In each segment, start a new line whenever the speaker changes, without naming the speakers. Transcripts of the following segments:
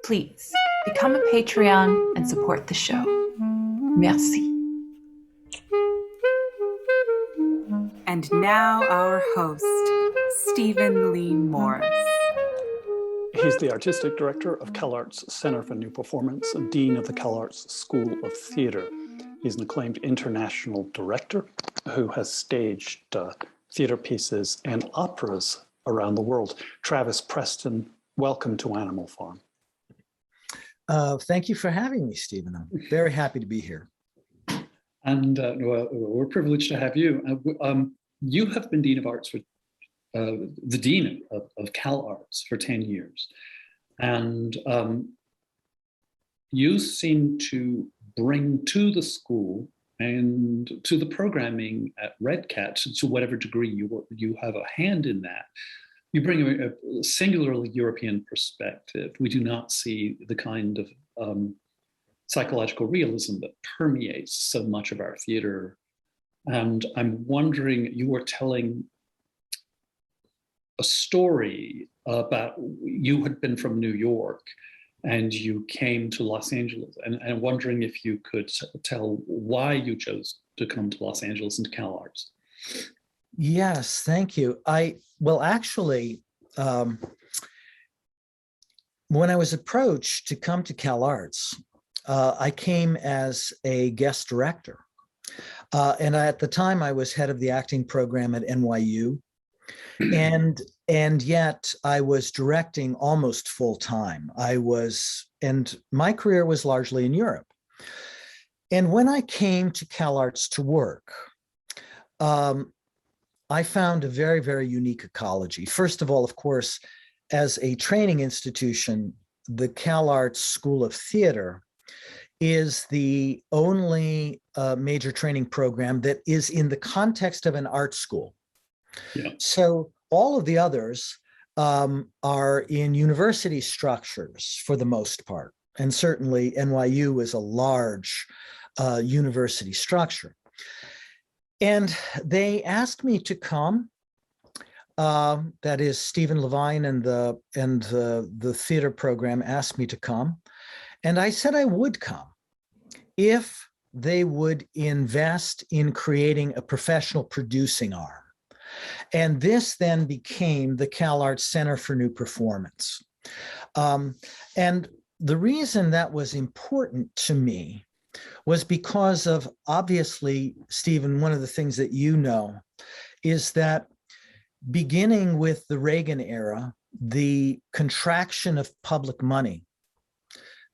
Please become a Patreon and support the show. Merci.
And now our host, Stephen Lee Morris.
He's the Artistic Director of CalArts Center for New Performance and Dean of the CalArts School of Theatre. He's an acclaimed international director who has staged theatre pieces and operas around the world. Travis Preston, welcome to Animal Farm.
Thank you for having me, Stephen. I'm very happy to be here.
And we're privileged to have you. You have been Dean of Arts for the Dean of CalArts for 10 years. And you seem to bring to the school and to the programming at Red Cat, to whatever degree you have a hand in that, you bring a singularly European perspective. We do not see the kind of psychological realism that permeates so much of our theater. And I'm wondering, you were telling a story about you had been from New York and you came to Los Angeles, and I'm wondering if you could tell why you chose to come to Los Angeles and to CalArts.
Yes, thank you. Actually, when I was approached to come to CalArts, I came as a guest director. And at the time, I was head of the acting program at NYU. And yet I was directing almost full time. And my career was largely in Europe. And when I came to CalArts to work, I found a very, very unique ecology. First of all, of course, as a training institution, the CalArts School of Theatre is the only major training program that is in the context of an art school. Yeah. So all of the others are in university structures for the most part. And certainly NYU is a large university structure. And they asked me to come. That is, Stephen Levine and the theater program asked me to come. And I said I would come if they would invest in creating a professional producing arm. And this then became the CalArts Center for New Performance. And the reason that was important to me was because of, obviously, Stephen, one of the things that you know is that beginning with the Reagan era, the contraction of public money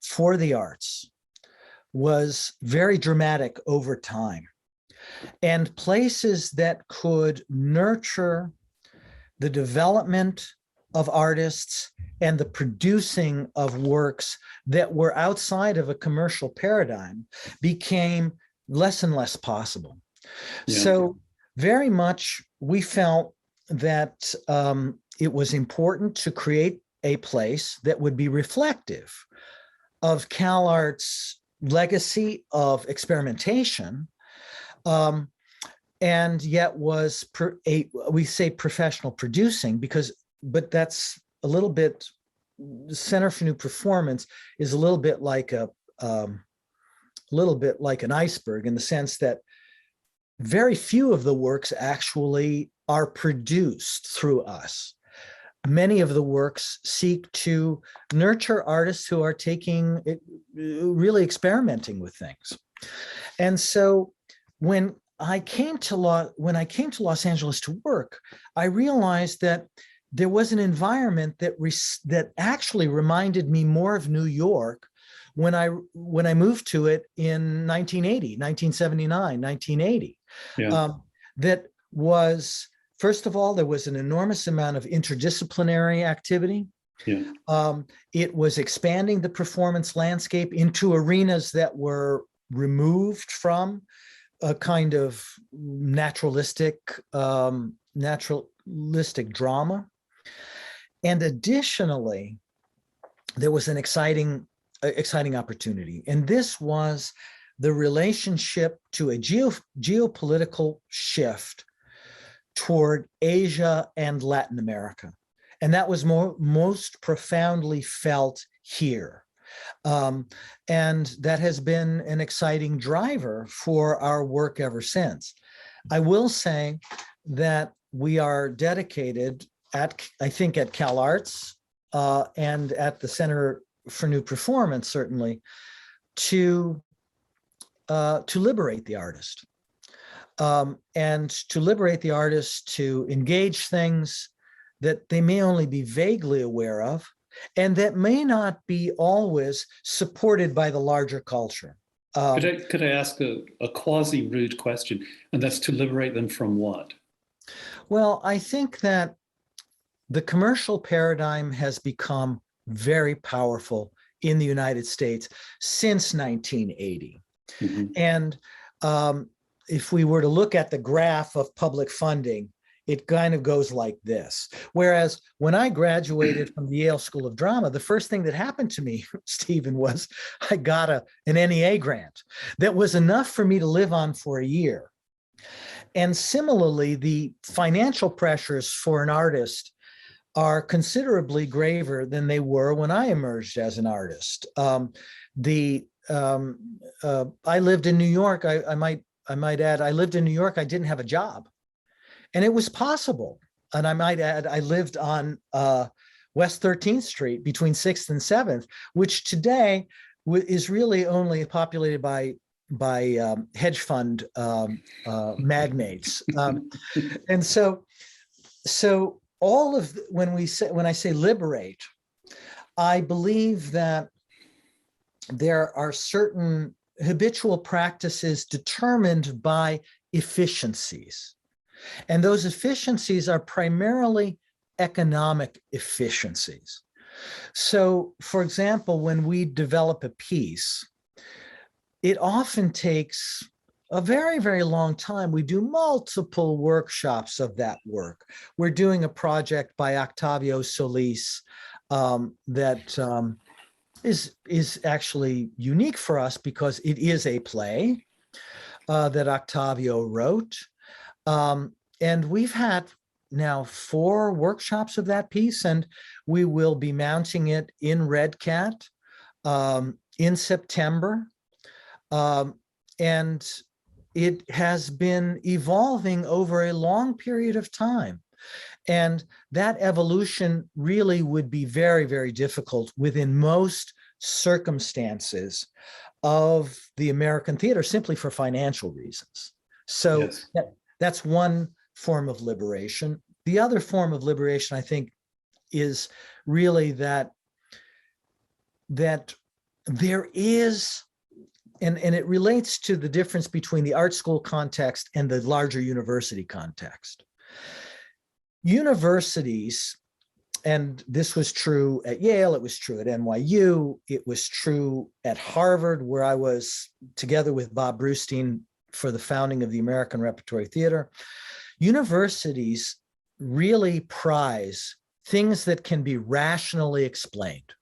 for the arts was very dramatic over time. And places that could nurture the development of artists and the producing of works that were outside of a commercial paradigm became less and less possible. Yeah. So very much we felt that it was important to create a place that would be reflective of CalArts' legacy of experimentation, and yet was we say professional producing but that's a little bit, Center for New Performance is a little bit like an iceberg, in the sense that very few of the works actually are produced through us. Many of the works seek to nurture artists who are really experimenting with things. And so when I came to Los Angeles to work, I realized that there was an environment that actually reminded me more of New York when I moved to it in 1979, 1980. Yeah. That was, first of all, there was an enormous amount of interdisciplinary activity. Yeah. It was expanding the performance landscape into arenas that were removed from a kind of naturalistic drama. And additionally, there was an exciting opportunity. And this was the relationship to a geopolitical shift toward Asia and Latin America. And that was most profoundly felt here. And that has been an exciting driver for our work ever since. I will say that we are dedicated I think at CalArts and at the Center for New Performance, certainly, to liberate the artist. And to liberate the artist to engage things that they may only be vaguely aware of, and that may not be always supported by the larger culture.
Could I ask a quasi-rude question, and that's to liberate them from what?
Well, I think that the commercial paradigm has become very powerful in the United States since 1980. Mm-hmm. And if we were to look at the graph of public funding, it kind of goes like this. Whereas when I graduated from the Yale School of Drama, the first thing that happened to me, Stephen, was I got an NEA grant that was enough for me to live on for a year. And similarly, the financial pressures for an artist are considerably graver than they were when I emerged as an artist. I lived in New York. I might add, I lived in New York. I didn't have a job. And it was possible. And I might add, I lived on West 13th Street between 6th and 7th, which today is really only populated by hedge fund magnates. And so all of when I say liberate, I believe that there are certain habitual practices determined by efficiencies. And those efficiencies are primarily economic efficiencies. So, for example, when we develop a piece, it often takes a very, very long time. We do multiple workshops of that work. We're doing a project by Octavio Solis that is actually unique for us because it is a play that Octavio wrote. And we've had now 4 workshops of that piece, and we will be mounting it in Red Cat in September. And it has been evolving over a long period of time. And that evolution really would be very, very difficult within most circumstances of the American theater, simply for financial reasons. So yes. That's one form of liberation. The other form of liberation, I think, is really that there is, and it relates to the difference between the art school context and the larger university context. Universities, and this was true at Yale, it was true at NYU, it was true at Harvard, where I was together with Bob Brustein for the founding of the American Repertory Theater. Universities really prize things that can be rationally explained.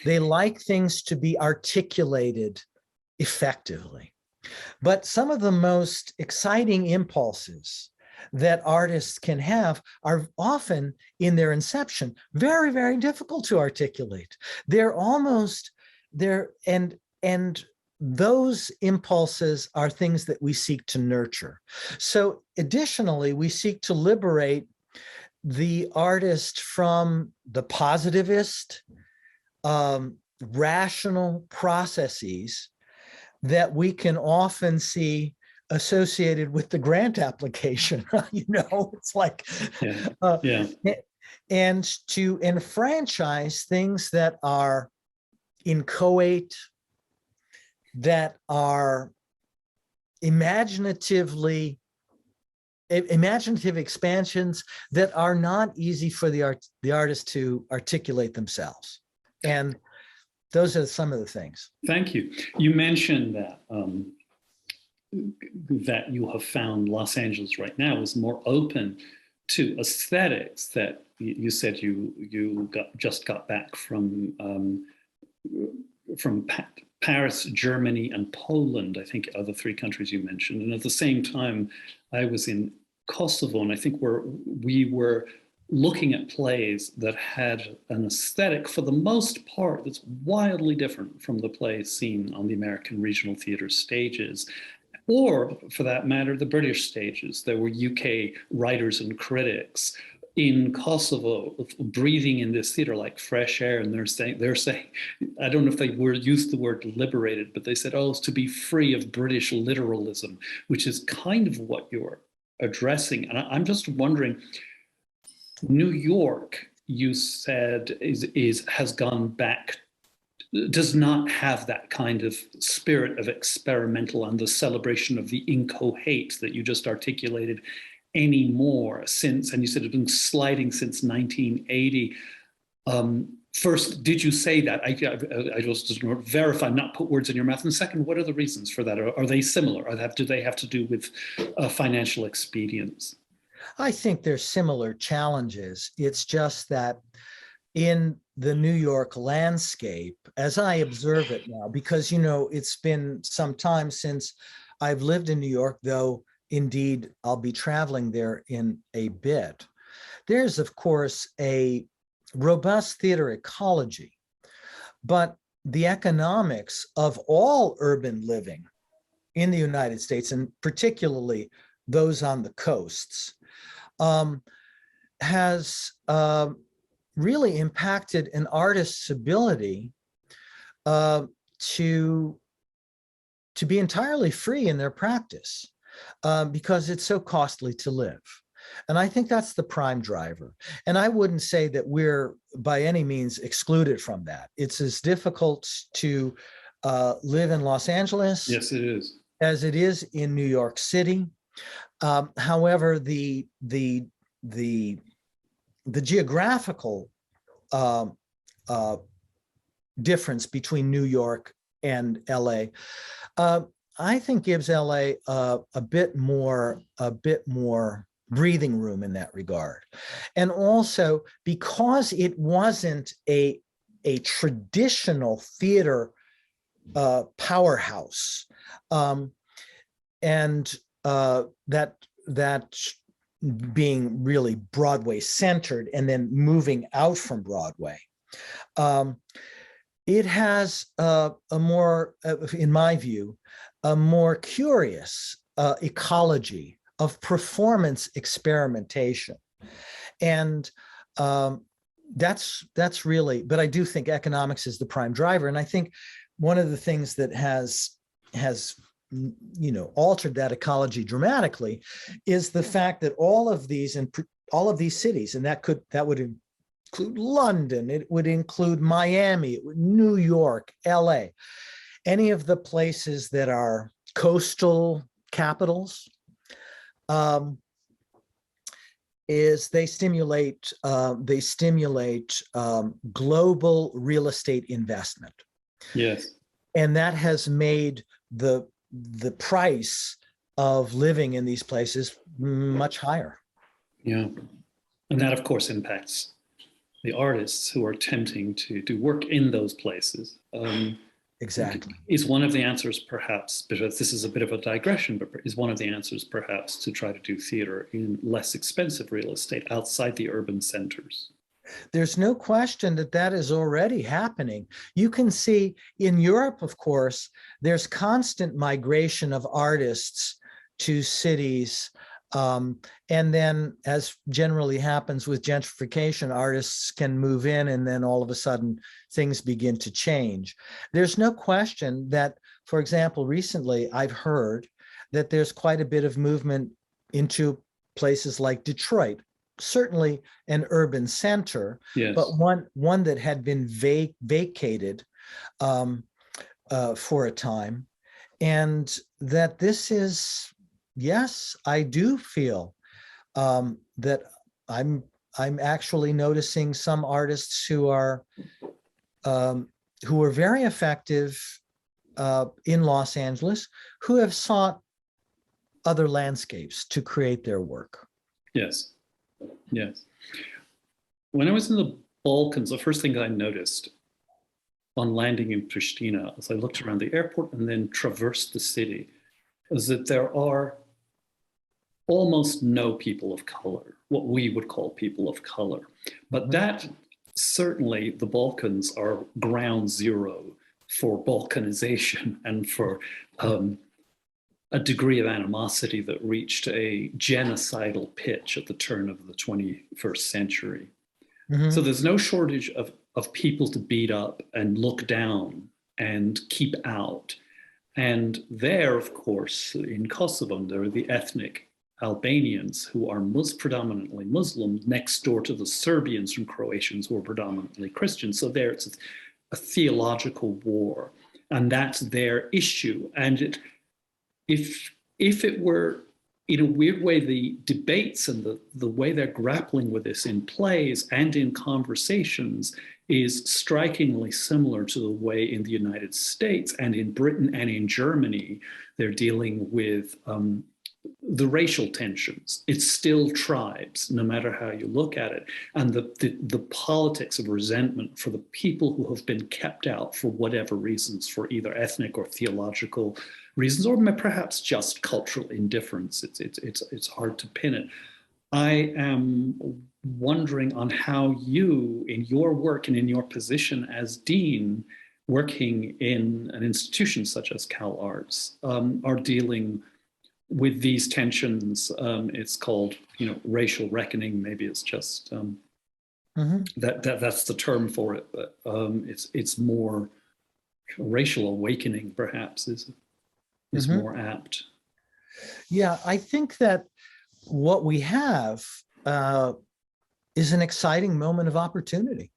They like things to be articulated effectively. But some of the most exciting impulses that artists can have are often in their inception very, very difficult to articulate. And those impulses are things that we seek to nurture. So additionally, we seek to liberate the artist from the positivist, rational processes that we can often see associated with the grant application. It's like, and to enfranchise things that are inchoate, that are imaginative expansions that are not easy for the artist to articulate themselves. And those are some of the things.
Thank you. You mentioned that that you have found Los Angeles right now is more open to aesthetics that you said you just got back from Paris, Germany, and Poland, I think are the 3 countries you mentioned. And at the same time, I was in Kosovo, and I think we were looking at plays that had an aesthetic, for the most part, that's wildly different from the plays seen on the American regional theatre stages, or for that matter, the British stages. There were UK writers and critics in Kosovo breathing in this theater like fresh air, and they're saying, I don't know if they used the word liberated, but they said, oh, it's to be free of British literalism, which is kind of what you're addressing. And I'm just wondering, New York, you said, has gone back, does not have that kind of spirit of experimental and the celebration of the incoherent that you just articulated anymore since, and you said it's been sliding since 1980. First, did you say that? I just want to verify, not put words in your mouth. And second, what are the reasons for that? Are they similar? Do they have to do with financial expedience?
I think there's similar challenges. It's just that in the New York landscape, as I observe it now, because, it's been some time since I've lived in New York, though indeed I'll be traveling there in a bit. There's, of course, a robust theater ecology, but the economics of all urban living in the United States, and particularly those on the coasts, has really impacted an artist's ability to be entirely free in their practice, because it's so costly to live. And I think that's the prime driver. And I wouldn't say that we're by any means excluded from that. It's as difficult to live in Los Angeles,
yes, it is,
as it is in New York City. However, the geographical difference between New York and LA, I think gives LA a bit more breathing room in that regard. And also because it wasn't a traditional theater powerhouse, and that being really Broadway centered and then moving out from Broadway, it has a more, in my view, a more curious ecology of performance experimentation. And that's really, but I do think economics is the prime driver. And I think one of the things that has altered that ecology dramatically is the fact that all of these cities, and that would include London, it would include Miami, New York, LA, any of the places that are coastal capitals, is they stimulate global real estate investment.
Yes.
And that has made the price of living in these places much higher.
Yeah. And that, of course, impacts the artists who are attempting to do work in those places.
Exactly.
Is one of the answers, perhaps, because this is a bit of a digression, but is one of the answers perhaps to try to do theater in less expensive real estate outside the urban centers?
There's no question that is already happening. You can see in Europe, of course, there's constant migration of artists to cities. And then, as generally happens with gentrification, artists can move in and then all of a sudden things begin to change. There's no question that, for example, recently I've heard that there's quite a bit of movement into places like Detroit, certainly an urban center,
yes,
but one that had been vacated for a time. And that this is, yes, I do feel that I'm actually noticing some artists who are very effective in Los Angeles, who have sought other landscapes to create their work.
Yes, yes. When I was in the Balkans, the first thing I noticed on landing in Pristina, as I looked around the airport and then traversed the city, is that there are almost no people of color, what we would call people of color. But that certainly, the Balkans are ground zero for balkanization and for a degree of animosity that reached a genocidal pitch at the turn of the 21st century.
Mm-hmm.
So there's no shortage of people to beat up and look down and keep out. And there, of course, in Kosovo, there are the ethnic Albanians who are predominantly Muslim next door to the Serbians and Croatians who are predominantly Christian. So there it's a theological war, and that's their issue. And if it were, in a weird way, the debates and the way they're grappling with this in plays and in conversations is strikingly similar to the way in the United States and in Britain and in Germany they're dealing with the racial tensions. It's still tribes, no matter how you look at it. And the politics of resentment for the people who have been kept out for whatever reasons, for either ethnic or theological reasons, or perhaps just cultural indifference. It's hard to pin it. I am wondering on how you, in your work and in your position as dean, working in an institution such as CalArts, are dealing with these tensions. It's called, racial reckoning. Maybe it's just that's the term for it, but it's more racial awakening, perhaps, is more apt.
Yeah, I think that what we have is an exciting moment of opportunity.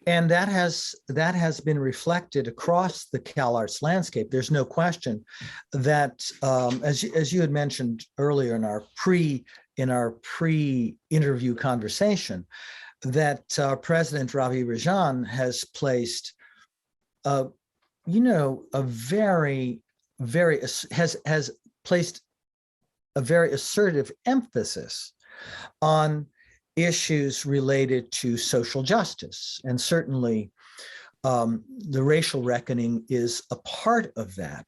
And that has been reflected across the CalArts landscape. There's no question that, as you had mentioned earlier in our pre-interview conversation, that President Ravi Rajan has placed, has placed a very assertive emphasis on issues related to social justice. And certainly the racial reckoning is a part of that.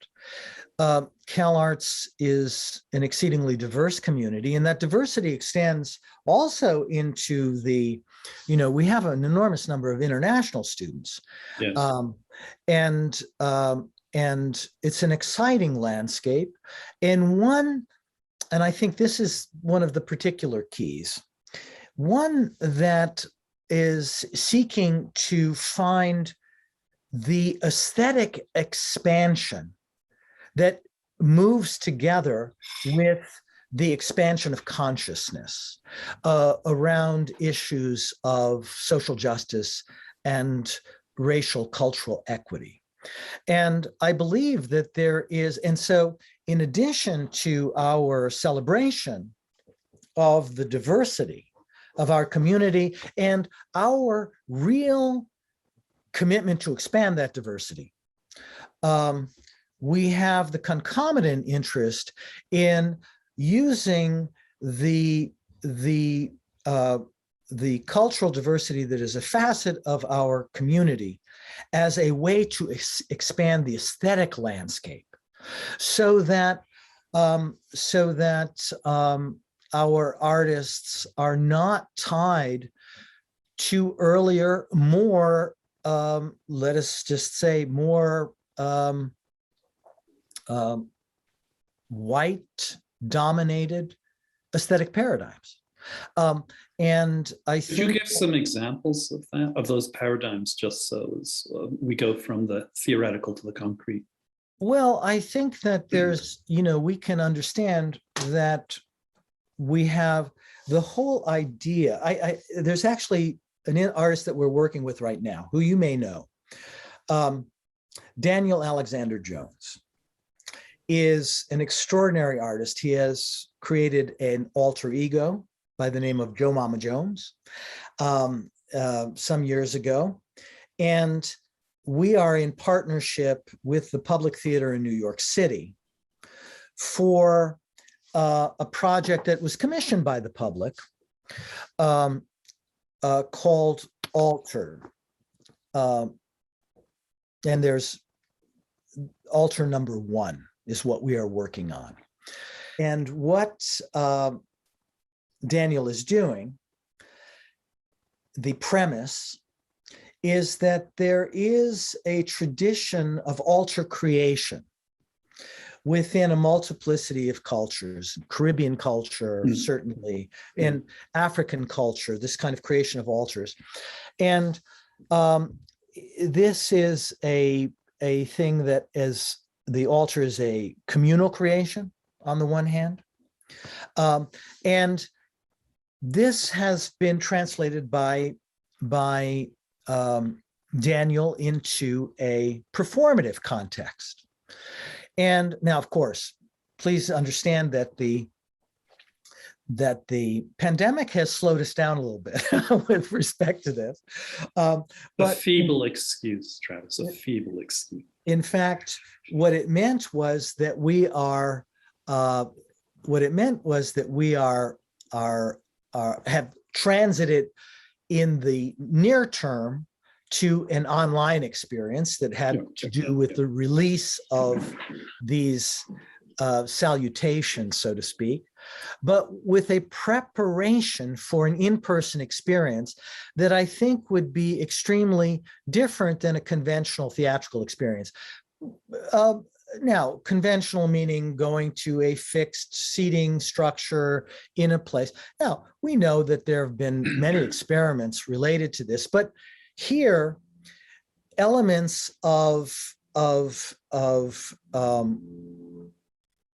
CalArts is an exceedingly diverse community, and that diversity extends also into we have an enormous number of international students.
Yes.
And it's an exciting landscape, and I think this is one of the particular keys, one that is seeking to find the aesthetic expansion that moves together with the expansion of consciousness around issues of social justice and racial cultural equity. And I believe that there is, and so in addition to our celebration of the diversity of our community and our real commitment to expand that diversity, we have the concomitant interest in using the cultural diversity that is a facet of our community as a way to expand the aesthetic landscape, so that our artists are not tied to earlier, more, let us just say, more white-dominated aesthetic paradigms. And I think—
Could you give some examples of that, of those paradigms, just so as we go from the theoretical to the concrete?
Well, I think that there's, we can understand that we have the whole idea. There's actually an artist that we're working with right now, who you may know. Daniel Alexander Jones is an extraordinary artist. He has created an alter ego by the name of Joe Mama Jones some years ago. And we are in partnership with the Public Theater in New York City for a project that was commissioned by the public called Alter. And there's Alter number 1 is what we are working on. And what Daniel is doing, the premise, is that there is a tradition of altar creation within a multiplicity of cultures, Caribbean culture, certainly, in African culture, this kind of creation of altars. And this is a thing that, as the altar is a communal creation on the one hand. And this has been translated by Daniel into a performative context. And now, of course, please understand that the pandemic has slowed us down a little bit with respect to this.
But a feeble excuse, Travis, a feeble excuse.
In fact, what it meant was that we are have transited in the near term to an online experience that had to do with the release of these salutations, so to speak, but with a preparation for an in-person experience that I think would be extremely different than a conventional theatrical experience. Now, conventional meaning going to a fixed seating structure in a place. Now, we know that there have been many experiments related to this, but here, elements of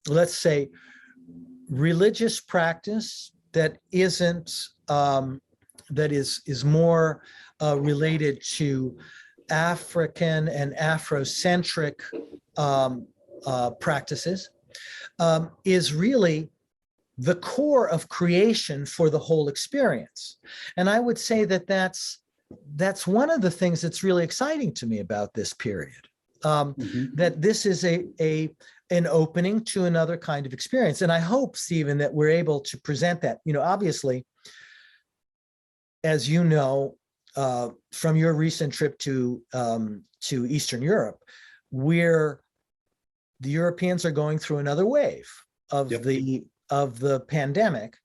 let's say, religious practice that isn't that is more related to African and Afrocentric practices is really the core of creation for the whole experience. And I would say that that's one of the things that's really exciting to me about this period, that this is an opening to another kind of experience. And I hope, Stephen, that we're able to present that. You know, obviously, as you know, from your recent trip to Eastern Europe, where the Europeans are going through another wave of the pandemic.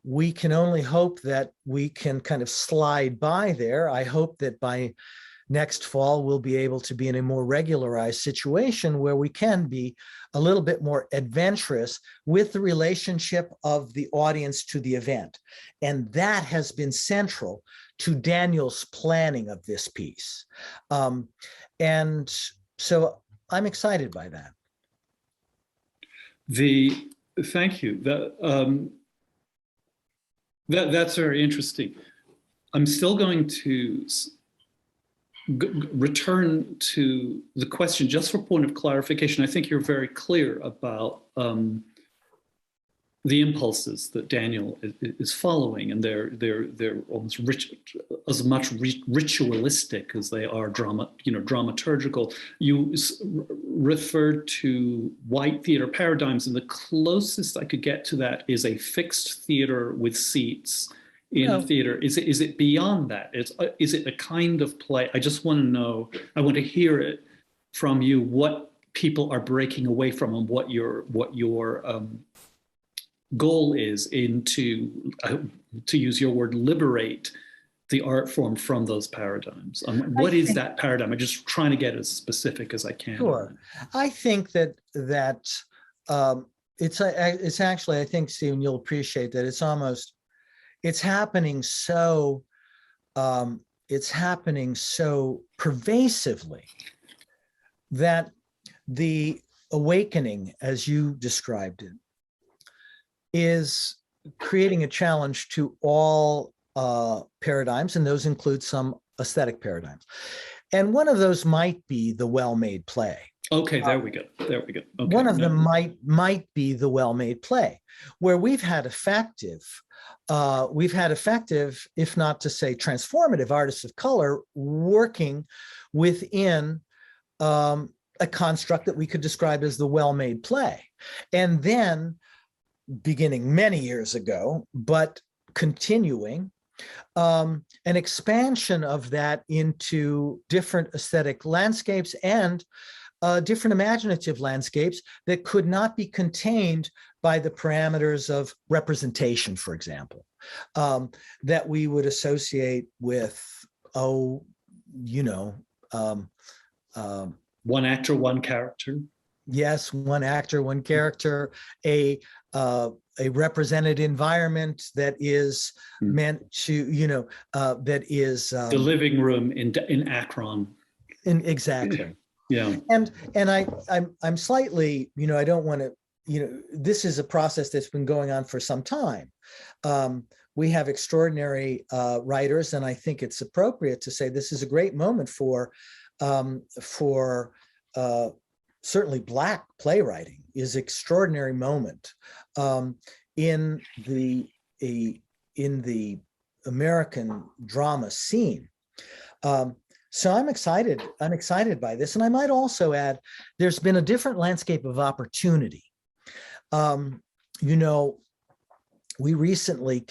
We can only hope that we can kind of slide by there. I hope that by next fall, we'll be able to be in a more regularized situation where we can be a little bit more adventurous with the relationship of the audience to the event. And that has been central to Daniel's planning of this piece. And so I'm excited by that.
Thank you. That's very interesting. I'm still going to return to the question just for point of clarification. I think you're very clear about the impulses that Daniel is following, and they're almost as much ritualistic as they are dramaturgical. You referred to white theater paradigms, and the closest I could get to that is a fixed theater with seats in theater. Is it beyond that? Is it a kind of play? I just want to know. I want to hear it from you. What people are breaking away from, and what your goal is to use your word, liberate the art form from those paradigms. What is that paradigm? I'm just trying to get as specific as I can.
Sure. I think that it's actually, I think, Stephen, you'll appreciate that it's happening so pervasively that the awakening, as you described it, is creating a challenge to all paradigms, and those include some aesthetic paradigms. And one of those might be the well-made play.
Okay, there we go. Okay,
one of them might be the well-made play, where we've had effective, if not to say transformative, artists of color working within a construct that we could describe as the well-made play. And then, beginning many years ago, but continuing, an expansion of that into different aesthetic landscapes and different imaginative landscapes that could not be contained by the parameters of representation, for example, that we would associate with, you know,
one actor, one character.
Yes, one actor, one character, a represented environment that is meant to, you know, that is
the living room in Akron.
Exactly.
Yeah.
And I'm slightly, you know, I don't want to, you know, this is a process that's been going on for some time. We have extraordinary writers, and I think it's appropriate to say this is a great moment for certainly Black playwriting is extraordinary moment in the American drama scene. So I'm excited by this. And I might also add, there's been a different landscape of opportunity. You know, we recently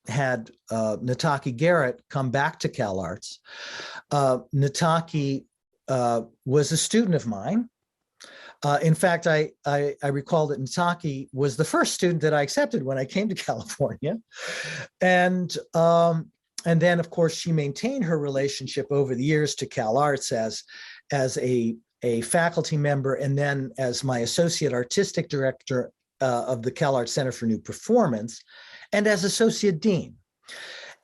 had Nataki Garrett come back to CalArts. Nataki was a student of mine. In fact, I recall that Nataki was the first student that I accepted when I came to California. And then, of course, she maintained her relationship over the years to CalArts as a faculty member, and then as my associate artistic director of the CalArts Center for New Performance, and as associate dean.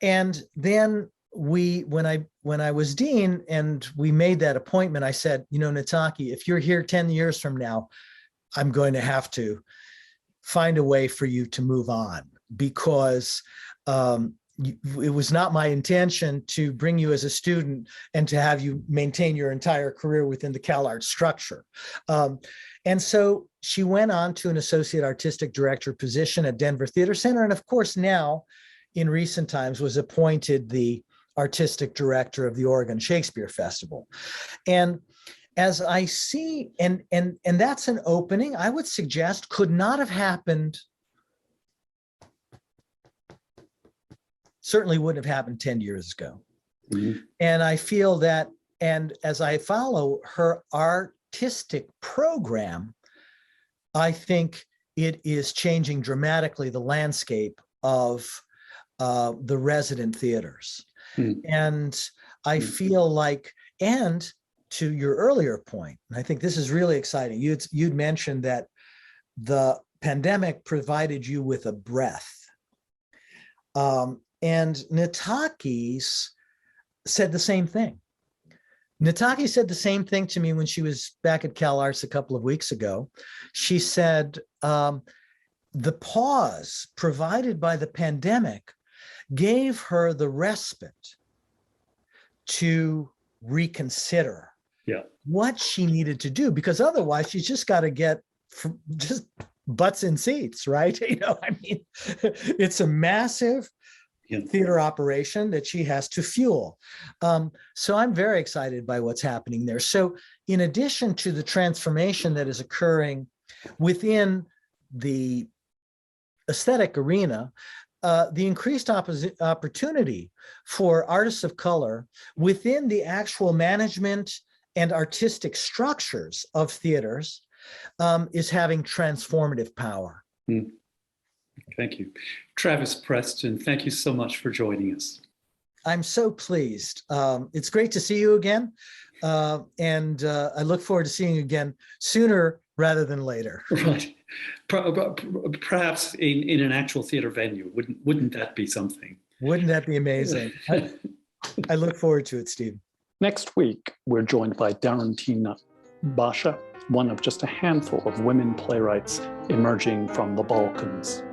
And then when I was dean and we made that appointment, I said, you know, Nataki, if you're here 10 years from now, I'm going to have to find a way for you to move on, because it was not my intention to bring you as a student and to have you maintain your entire career within the CalArts structure. And so she went on to an associate artistic director position at Denver Theater Center. And of course, now in recent times was appointed the artistic director of the Oregon Shakespeare Festival. And as I see, and that's an opening I would suggest could not have happened, certainly wouldn't have happened 10 years ago. Mm-hmm. And I feel that, and as I follow her artistic program, I think it is changing dramatically the landscape of the resident theaters. Mm. And I feel like, and to your earlier point, and I think this is really exciting, you'd mentioned that the pandemic provided you with a breath. And Nataki's said the same thing. Nataki said the same thing to me when she was back at CalArts a couple of weeks ago. She said, the pause provided by the pandemic gave her the respite to reconsider what she needed to do, because otherwise she's just got to get just butts in seats, right? You know, I mean, it's a massive theater operation that she has to fuel. So I'm very excited by what's happening there. So in addition to the transformation that is occurring within the aesthetic arena, the increased opportunity for artists of color within the actual management and artistic structures of theaters is having transformative power. Mm.
Thank you. Travis Preston, thank you so much for joining us.
I'm so pleased. It's great to see you again. And I look forward to seeing you again sooner rather than later.
Right. Perhaps in an actual theater venue. Wouldn't that be something?
Wouldn't that be amazing? I look forward to it, Steve.
Next week, we're joined by Darantina Basha, one of just a handful of women playwrights emerging from the Balkans.